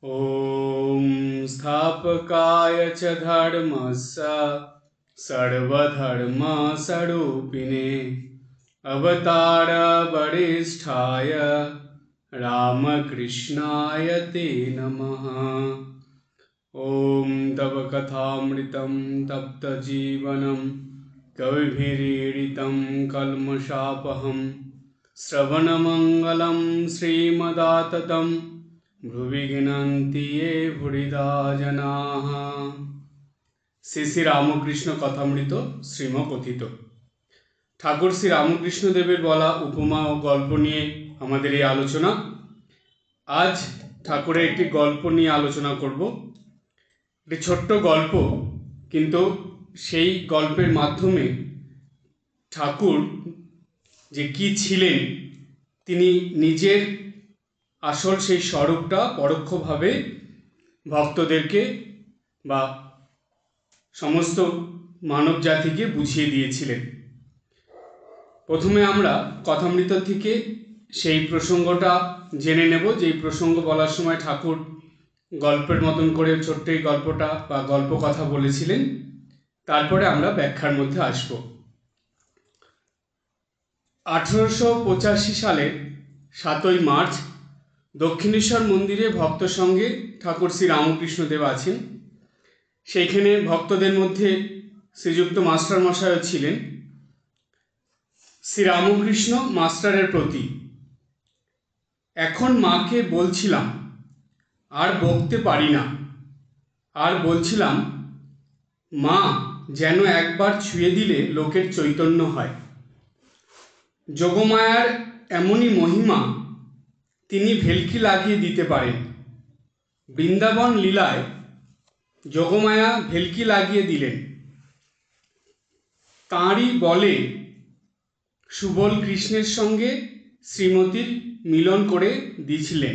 ॐ स्थापकाय च धर्मस्य सर्वधर्मस्वरूपिणे अवतारवरिष्ठाय रामकृष्णाय ते नमः। ॐ तव कथामृतं तप्तजीवनं कविभिरीडितं कल्मषापहं श्रवणमङ्गलं श्रीमदाततं भुवि गिनन्ति ये भूरिदा जनाः। শ্রী শ্রী রামকৃষ্ণ কথামৃত শ্রীমকথিত। ঠাকুর শ্রী রামকৃষ্ণ দেবের বলা উপমা ও গল্প নিয়ে আমাদের এই আলোচনা। আজ ঠাকুরের একটি গল্প নিয়ে আলোচনা করব। একটি ছোট্ট গল্প, কিন্তু সেই গল্পের মাধ্যমে ঠাকুর যে কি ছিলেন, তিনি নিজের আসল সেই স্বরূপটা পরোক্ষভাবে ভক্তদেরকে বা সমস্ত মানব জাতিকে বুঝিয়ে দিয়েছিলেন। প্রথমে আমরা কথামৃত থেকে সেই প্রসঙ্গটা জেনে নেব, যেই প্রসঙ্গ বলার সময় ঠাকুর গল্পের মতন করে ছোট্ট এই গল্পটা বা গল্প কথা বলেছিলেন। তারপরে আমরা ব্যাখ্যার মধ্যে আসব। 1885 সালের 7ই মার্চ দক্ষিণেশ্বর মন্দিরে ভক্ত সঙ্গে ঠাকুর শ্রী রামকৃষ্ণ দেব আছেন। সেইখানে ভক্তদের মধ্যে শ্রীযুক্ত মাস্টার মশাইও ছিলেন। শ্রী রামকৃষ্ণ মাস্টারের প্রতি, এখন মাকে বলছিলাম আর বকতে পারি না, আর বলছিলাম মা যেন একবার ছুঁয়ে দিলে লোকের চৈতন্য হয়। যোগমায়ার এমনই মহিমা, তিনি ভেলকি লাগিয়ে দিতে পারেন। বৃন্দাবন লীলায় যোগমায়া ভেলকি লাগিয়ে দিলেন। তাঁরই বলে সুবল কৃষ্ণের সঙ্গে শ্রীমতীর মিলন করে দিয়েছিলেন।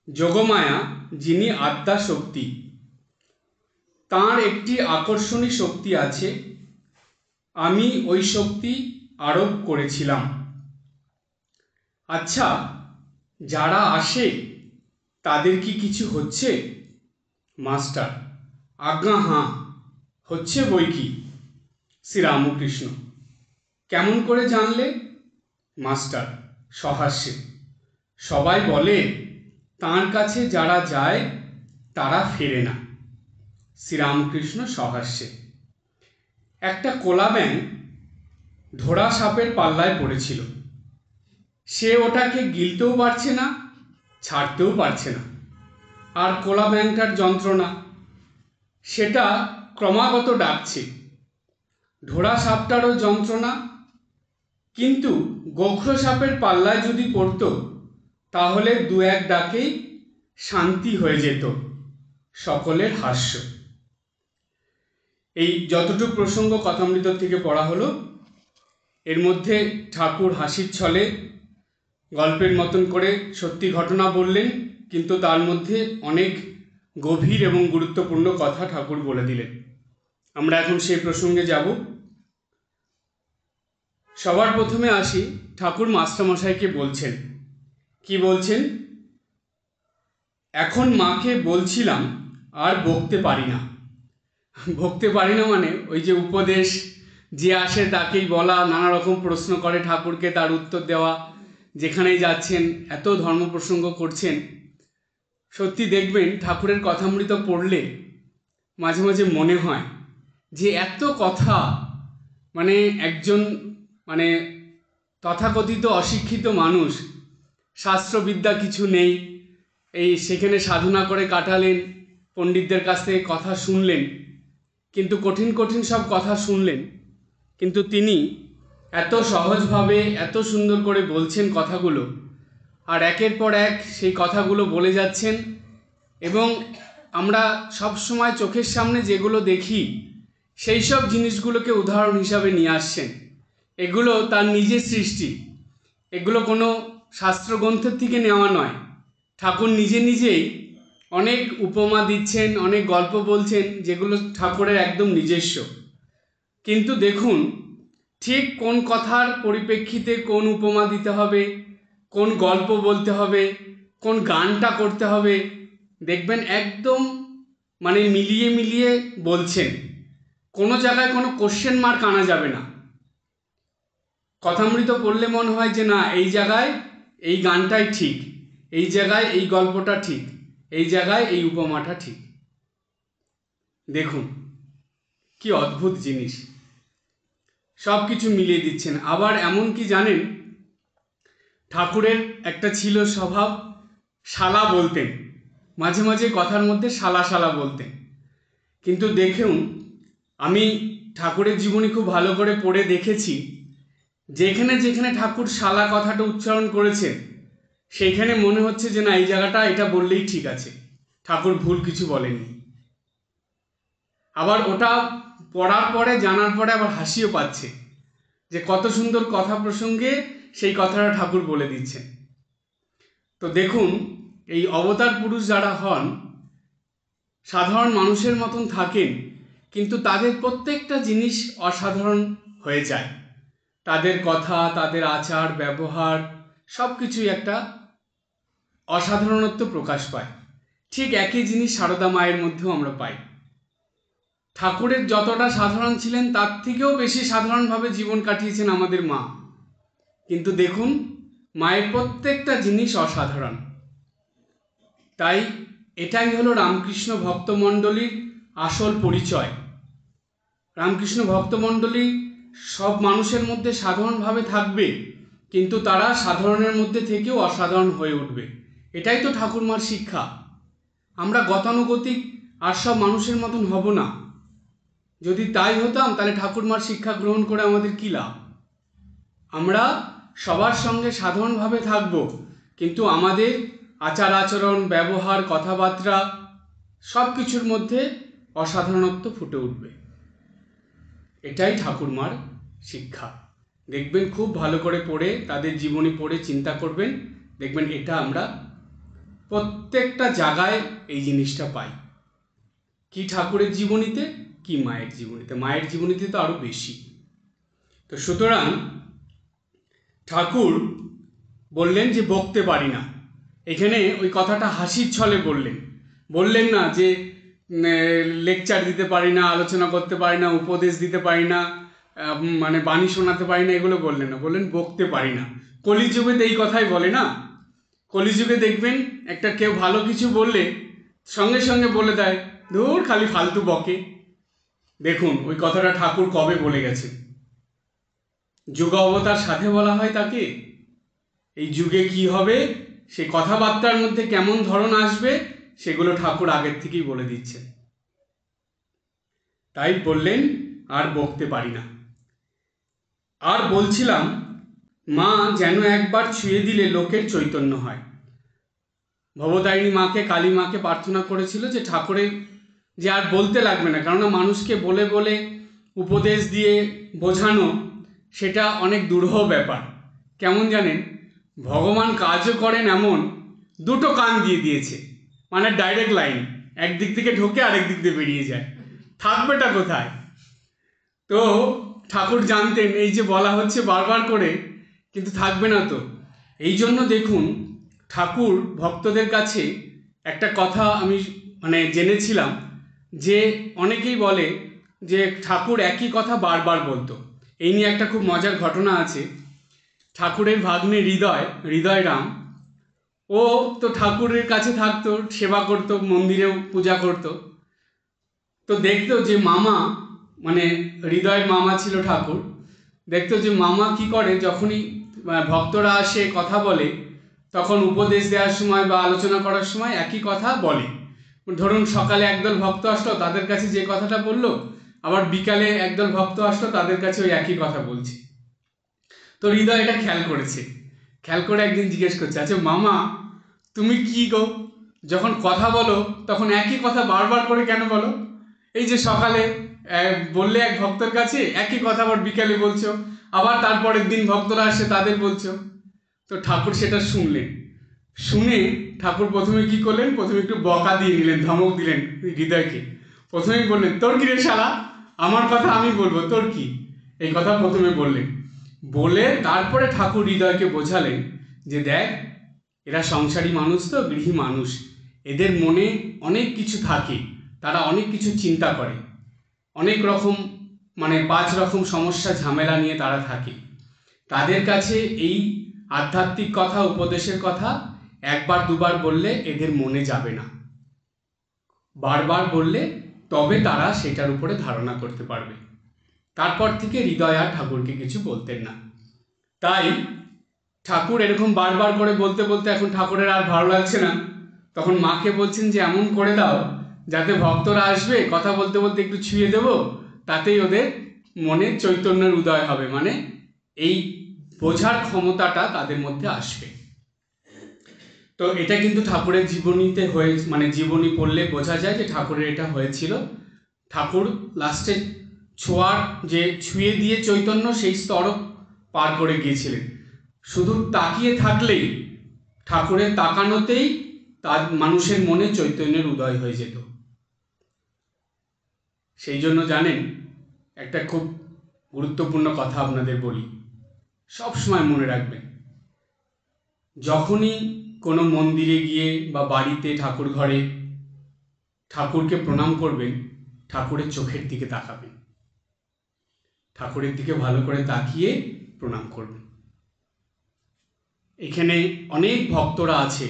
যোগমায়া যিনি আদ্যা শক্তি, তাঁর একটি আকর্ষণী শক্তি আছে, আমি ওই শক্তি আরোপ করেছিলাম। আচ্ছা, যারা আসে তাদের কি কিছু হচ্ছে? মাস্টার: আজ্ঞা হাঁ, হচ্ছে বই কি। শ্রী রামকৃষ্ণ: কেমন করে জানলে? মাস্টার সহাস্যে: সবাই বলে তাঁর কাছে যারা যায় তারা ফেরে না। শ্রীরামকৃষ্ণ সহাস্যে: একটা কোলা ব্যাঙ ধোড়া সাপের পাল্লায় পড়েছিল। সে ওটাকে গিলতেও পারছে না, ছাড়তেও পারছে না। আর কোলা ব্যাঙটার যন্ত্রণা, সেটা ক্রমাগত ডাকছে। ধোড়া সাপটারও যন্ত্রণা, কিন্তু গোখরো সাপের পাল্লায় যদি পড়তো তাহলে দু এক ডাকেই শান্তি হয়ে যেত। সকলের হাস্য। এই যতটুকু প্রসঙ্গ কথামৃত থেকে পড়া হলো, এর মধ্যে ঠাকুর হাসির ছলে গল্পের মতন করে সত্যি ঘটনা বললেন, কিন্তু তার মধ্যে অনেক গভীর এবং গুরুত্বপূর্ণ কথা ঠাকুর বলে দিলেন। আমরা এখন সেই প্রসঙ্গে যাব। সবার প্রথমে আসি, ঠাকুর মাস্টারমশাইকে বলছেন, কি বলছেন? এখন মাকে বলছিলাম আর বকতে পারি না। বকতে পারি না মানে ওই যে উপদেশ, যে আসে তাকেই বলা, নানা রকম প্রশ্ন করে ঠাকুরকে তার উত্তর দেওয়া, যেখানেই যাচ্ছেন এত ধর্ম প্রসঙ্গ করছেন। সত্যি দেখবেন ঠাকুরের কথামৃত পড়লে মাঝে মাঝে মনে হয় যে এত কথা, মানে একজন তথাকথিত অশিক্ষিত মানুষ, শাস্ত্রবিদ্যা কিছু নেই, এই সেখানে সাধনা করে কাটালেন, পণ্ডিতদের কাছ থেকে কথা শুনলেন, কিন্তু কঠিন কঠিন সব কথা শুনলেন, কিন্তু তিনি এত সহজভাবে এত সুন্দর করে বলছেন কথাগুলো, আর একের পর এক সেই কথাগুলো বলে যাচ্ছেন। এবং আমরা সব সময় চোখের সামনে যেগুলো দেখি সেই সব জিনিসগুলোকে উদাহরণ হিসাবে নিয়ে আসছেন। এগুলো তার নিজের সৃষ্টি, এগুলো কোনো শাস্ত্রগ্রন্থের থেকে নেওয়া নয়। ঠাকুর নিজে নিজেই অনেক উপমা দিচ্ছেন, অনেক গল্প বলছেন, যেগুলো ঠাকুরের একদম নিজস্ব। কিন্তু দেখুন, ঠিক কোন কথার পরিপ্রেক্ষিতে কোন উপমা দিতে হবে, কোন গল্প বলতে হবে, কোন গানটা করতে হবে, দেখবেন একদম মানে মিলিয়ে মিলিয়ে বলছেন, কোনো জায়গায় কোনো কোশ্চেন মার্ক আনা যাবে না। কথামৃত পড়লে মনে হয় যে না, এই জায়গায় এই গানটাই ঠিক, এই জায়গায় এই গল্পটা ঠিক, এই জায়গায় এই উপমাটা ঠিক। দেখুন কি অদ্ভুত জিনিস, সব কিছু মিলিয়ে দিচ্ছেন। আবার এমন কি জানেন, ঠাকুরের একটা ছিল স্বভাব, শালা বলতেন, মাঝে মাঝে কথার মধ্যে শালা শালা বলতেন। কিন্তু দেখুন, আমি ঠাকুরের জীবনী খুব ভালো করে পড়ে দেখেছি, যেখানে যেখানে ঠাকুর শালা কথাটা উচ্চারণ করেছেন সেইখানে মনে হচ্ছে যে না, এই জায়গাটা এটা বললেই ঠিক আছে, ঠাকুর ভুল কিছু বলেননি। আবার ওটা পড়ার পরে জানার পরে আবার হাসিও পাচ্ছে যে কত সুন্দর কথা প্রসঙ্গে সেই কথাটা ঠাকুর বলে দিচ্ছেন। তো দেখুন, এই অবতার পুরুষ যারা হন সাধারণ মানুষের মতন থাকেন, কিন্তু তাদের প্রত্যেকটা জিনিস অসাধারণ হয়ে যায়। তাদের কথা, তাদের আচার ব্যবহার সব কিছুই একটা অসাধারণত্ব প্রকাশ পায়। ঠিক একই জিনিস সারদা মায়ের মধ্যেও আমরা পাই। ঠাকুরের যতটা সাধারণ ছিলেন তার থেকেও বেশি সাধারণভাবে জীবন কাটিয়েছেন আমাদের মা, কিন্তু দেখুন মায়ের প্রত্যেকটা জিনিস অসাধারণ। তাই এটাই হলো রামকৃষ্ণ ভক্তমণ্ডলীর আসল পরিচয়। রামকৃষ্ণ ভক্তমণ্ডলী সব মানুষের মধ্যে সাধারণভাবে থাকবে, কিন্তু তারা সাধারণের মধ্যে থেকেও অসাধারণ হয়ে উঠবে। এটাই তো ঠাকুরমার শিক্ষা। আমরা গতানুগতিক আর সব মানুষের মতন হব না। যদি তাই হতাম তাহলে ঠাকুরমার শিক্ষা গ্রহণ করে আমাদের কী লাভ? আমরা সবার সঙ্গে সাধারণভাবে থাকব, কিন্তু আমাদের আচার আচরণ, ব্যবহার, কথাবার্তা সব কিছুর মধ্যে অসাধারণত্ব ফুটে উঠবে। এটাই ঠাকুরমার শিক্ষা। দেখবেন খুব ভালো করে পড়ে, তাদের জীবনী পড়ে চিন্তা করবেন, দেখবেন এটা আমরা প্রত্যেকটা জায়গায় এই জিনিসটা পাই। কি ঠাকুরের জীবনীতে, কি মায়ের জীবনীতে। মায়ের জীবনীতে তো আরও বেশি। তো সুতরাং ঠাকুর বললেন যে বকতে পারি না। এখানে ওই কথাটা হাসির ছলে বললেন না যে লেকচার দিতে পারি না, আলোচনা করতে পারি না, উপদেশ দিতে পারি না, মানে বাণী শোনাতে পারি না, এগুলো বললেন না, বললেন বকতে পারি না। কলিযুগে তো এই কথাই বলে না। কলিযুগে দেখবেন একটা কেউ ভালো কিছু বললে সঙ্গে সঙ্গে বলে দেয়, ধুর খালি ফালতু বকে। দেখুন ওই কথাটা ঠাকুর কবে বলে গেছে? যুগ অবতার সাথে বলা হয় তাকে। এই যুগে কি হবে, সে কথাবার্তার মধ্যে কেমন ধরন আসবে, সেগুলো ঠাকুর আগের থেকেই বলে দিচ্ছেন। তাই বললেন আর বকতে পারি না। আর বলছিলাম, মা যেন একবার ছুঁয়ে দিলে লোকের চৈতন্য হয়। ভবতারিণী মাকে, কালী মাকে প্রার্থনা করেছিল যে ঠাকুরের যে আর বলতে লাগবে না, কেননা মানুষকে বলে বলে উপদেশ দিয়ে বোঝানো সেটা অনেক দুরূহ ব্যাপার। কেমন জানেন, ভগবান কাজও করেন এমন, দুটো কান দিয়ে দিয়েছে, মানে ডাইরেক্ট লাইন, একদিক থেকে ঢোকে আরেক দিক দিয়ে বেরিয়ে যায়, থাকবেটা কোথায়? তো ঠাকুর জানতেন এই যে বলা হচ্ছে বারবার করে, কিন্তু থাকবে না তো। এই জন্য দেখুন ঠাকুর ভক্তদের কাছে একটা কথা আমি জেনেছিলাম, যে অনেকেই বলে যে ঠাকুর একই কথা বারবার বলতো। এই নিয়ে একটা খুব মজার ঘটনা আছে। ঠাকুরের ভাগ্নে হৃদয়রাম, ও তো ঠাকুরের কাছে থাকতো, সেবা করতো, মন্দিরেও পূজা করতো। তো দেখতো যে মামা, হৃদয়ের মামা ছিল ঠাকুর, দেখতো যে মামা কি করে, যখনই ভক্তরা আসে কথা বলে, তখন উপদেশ দেওয়ার সময় বা আলোচনা করার সময় একই কথা বলে। ধরুন সকালে একদল ভক্ত আসলো, তাদের কাছে যে কথাটা বললো, আবার বিকালে একদল ভক্ত আসলো, তাদের কাছে ওই একই কথা বলছে। তো হৃদয় এটা খেয়াল করে একদিন জিজ্ঞেস করছে, আচ্ছা মামা তুমি কি গো, যখন কথা বলো তখন একই কথা বারবার করে কেন বলো? এই যে সকালে বললে এক ভক্তের কাছে একই কথা, আবার বিকালে বলছো, আবার তারপরের দিন ভক্তরা আসে তাদের বলছো। তো ঠাকুর সেটা শুনে ঠাকুর প্রথমে কি করলেন, প্রথমে একটু বকা দিয়ে নিলেন, ধমক দিলেন হৃদয়কে। প্রথমেই বললেন, তোর কি রে শালা, আমার কথা আমি বলবো, তোর কি? এই কথা প্রথমে বললেন। বলে তারপরে ঠাকুর হৃদয়কে বোঝালেন যে দেখ, এরা সংসারী মানুষ, তো গৃহী মানুষ, এদের মনে অনেক কিছু থাকে, তারা অনেক কিছু চিন্তা করে, অনেক রকম 5 রকম সমস্যা ঝামেলা নিয়ে তারা থাকে। তাদের কাছে এই আধ্যাত্মিক কথা, উপদেশের কথা একবার দুবার বললে এদের মনে যাবে না, বারবার বললে তবে তারা সেটার উপরে ধারণা করতে পারবে। তারপর থেকে হৃদয় আর ঠাকুরকে কিছু বলতেন না। তাই ঠাকুর এরকম বারবার করে বলতে বলতে এখন ঠাকুরের আর ভালো লাগছে না, তখন মাকে বলছেন যে এমন করে দাও যাতে ভক্তরা আসবে, কথা বলতে বলতে একটু ছুঁয়ে দেব, তাতেই ওদের মনে চৈতন্যের উদয় হবে, এই বোঝার ক্ষমতাটা তাদের মধ্যে আসবে। তো এটা কিন্তু ঠাকুরের জীবনীতে হয়ে জীবনী পড়লে বোঝা যায় যে ঠাকুরের এটা হয়েছিল। ঠাকুর লাস্টে ছুঁয়ে দিয়ে চৈতন্য সেই স্তরও পার করে গিয়েছিলেন। শুধু তাকিয়ে থাকলেই, ঠাকুরের তাকানোতেই তার মানুষের মনে চৈতন্যের উদয় হয়ে যেত। সেই জন্য জানেন, একটা খুব গুরুত্বপূর্ণ কথা আপনাদের বলি, সব সময় মনে রাখবেন, যখনই কোনো মন্দিরে গিয়ে বা বাড়িতে ঠাকুর ঘরে ঠাকুরকে প্রণাম করবেন, ঠাকুরের চোখের দিকে তাকাবেন, ঠাকুরের দিকে ভালো করে তাকিয়ে প্রণাম করবেন। এখানে অনেক ভক্তরা আছে,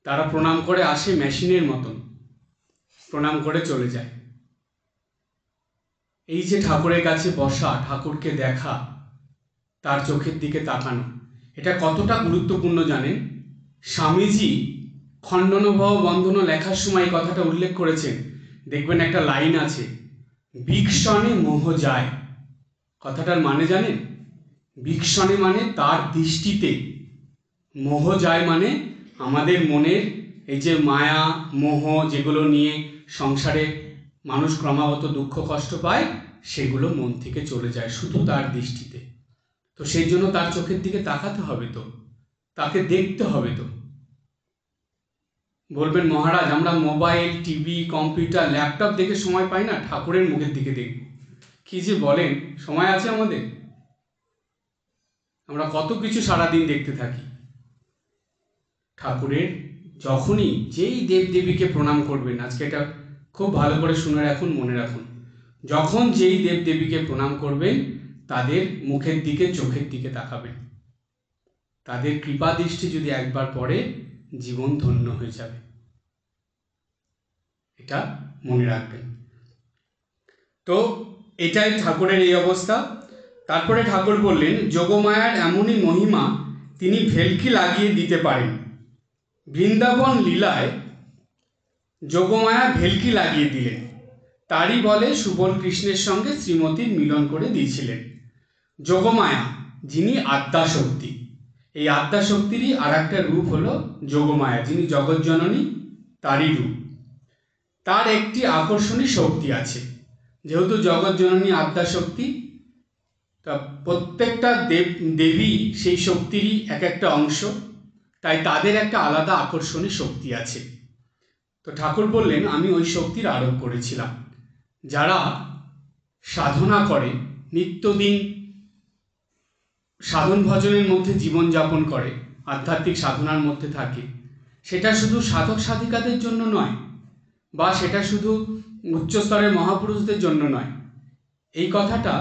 তারা প্রণাম করে আসে মেশিনের মতন, প্রণাম করে চলে যায়। এই যে ঠাকুরের কাছে বসা, ঠাকুরকে দেখা, তার চোখের দিকে তাকানো, এটা কতটা গুরুত্বপূর্ণ জানেন? স্বামীজি খণ্ডনভব বন্ধন লেখার সময় এই কথাটা উল্লেখ করেছেন। দেখবেন একটা লাইন আছে, বীক্ষণে মোহ যায়। কথাটার মানে জানেন? বীক্ষণে মানে তার দৃষ্টিতে, মোহ যায় মানে আমাদের মনের এই যে মায়া মোহ যেগুলো নিয়ে সংসারে মানুষ ক্রমাগত দুঃখ কষ্ট পায়, সেগুলো মন থেকে চলে যায় শুধু তার দৃষ্টিতে। তো সেই জন্য তার চোখের দিকে তাকাতে হবে, তো তাকে দেখতে হবে। তো বলবেন মহারাজ, আমরা মোবাইল, টিভি, কম্পিউটার, ল্যাপটপ দেখে সময় পাই না, ঠাকুরের মুখের দিকে দেখব। কি যে বলেন, সময় আছে আমাদের? আমরা কত কিছু সারাদিন দেখতে থাকি। ঠাকুরের যখনই যেই দেবদেবীকে প্রণাম করবেন, আজকে এটা খুব ভালো করে শুনে রাখুন, মনে রাখুন, যখন যেই দেবদেবীকে প্রণাম করবেন তাদের মুখের দিকে, চোখের দিকে তাকাবেন। তাদের কৃপা দৃষ্টি যদি একবার পড়ে, জীবন ধন্য হয়ে যাবে, এটা মনে রাখবেন। তো এটাই ঠাকুরের এই অবস্থা। তারপরে ঠাকুর বললেন, যোগমায়ার এমনই মহিমা, তিনি ভেলকি লাগিয়ে দিতে পারেন। বৃন্দাবন লীলায় যোগমায়া ভেলকি লাগিয়ে দিলেন, তারই বলে সুবল কৃষ্ণের সঙ্গে শ্রীমতীর মিলন করে দিয়েছিলেন। যোগমায়া যিনি আদ্যাশক্তি, এই আদ্যাশক্তিরই আর একটা রূপ হলো যোগমায়া, যিনি জগৎজননী, তারই রূপ। তার একটি আকর্ষণী শক্তি আছে, যেহেতু জগৎজননী আদ্যাশক্তি, তা প্রত্যেকটা দেবী সেই শক্তিরই এক একটা অংশ, তাই তাদের একটা আলাদা আকর্ষণী শক্তি আছে। তো ঠাকুর বললেন, আমি ওই শক্তির আরোপ করেছিলাম। যারা সাধনা করে, নিত্যদিন সাধন ভজনের মধ্যে জীবনযাপন করে, আধ্যাত্মিক সাধনার মধ্যে থাকে, সেটা শুধু সাধক সাধিকাদের জন্য নয়, বা সেটা শুধু উচ্চস্তরের মহাপুরুষদের জন্য নয়। এই কথাটা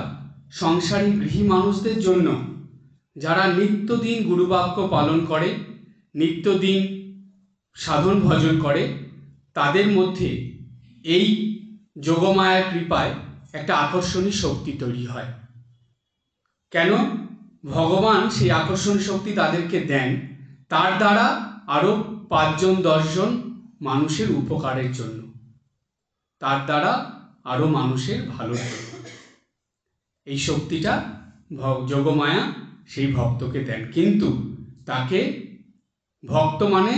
সংসারী গৃহী মানুষদের জন্য, যারা নিত্যদিন গুরুবাক্য পালন করে, নিত্যদিন সাধন ভজন করে, তাদের মধ্যে এই যোগমায়ার কৃপায় একটা আকর্ষণী শক্তি তৈরি হয়। কেন? ভগবান সেই আকর্ষণ শক্তি তাদেরকে দেন তার দ্বারা আরও 5 জন 10 জন মানুষের উপকারের জন্য, তার দ্বারা আরও মানুষের ভালোর জন্য। এই শক্তিটা যোগমায়া সেই ভক্তকে দেন, কিন্তু তাকে ভক্ত মানে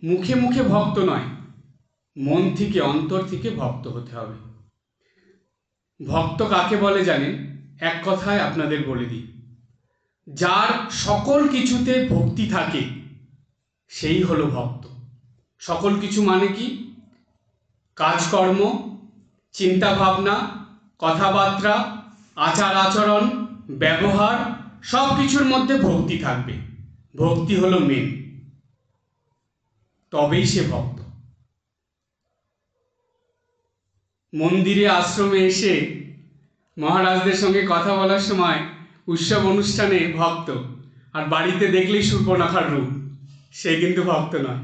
মুখে মুখে ভক্ত নয়, মন থেকে, অন্তর থেকে ভক্ত হতে হবে। ভক্ত কাকে বলে জানেন? এক কথায় আপনাদের বলে দিই, যার সকল কিছুতে ভক্তি থাকে সেই হলো ভক্ত। সকল কিছু মানে কি? কাজকর্ম, চিন্তা ভাবনা, কথাবার্তা, আচার আচরণ, ব্যবহার, সব কিছুর মধ্যে ভক্তি থাকবে। ভক্তি হলো মেন, তবেই সে ভক্ত। মন্দিরে আশ্রমে এসে মহারাজদের সঙ্গে কথা বলার সময় উৎসব অনুষ্ঠানে ভক্ত, আর বাড়িতে দেখলেই শূর্পণখার রূপ, সে কিন্তু ভক্ত নয়।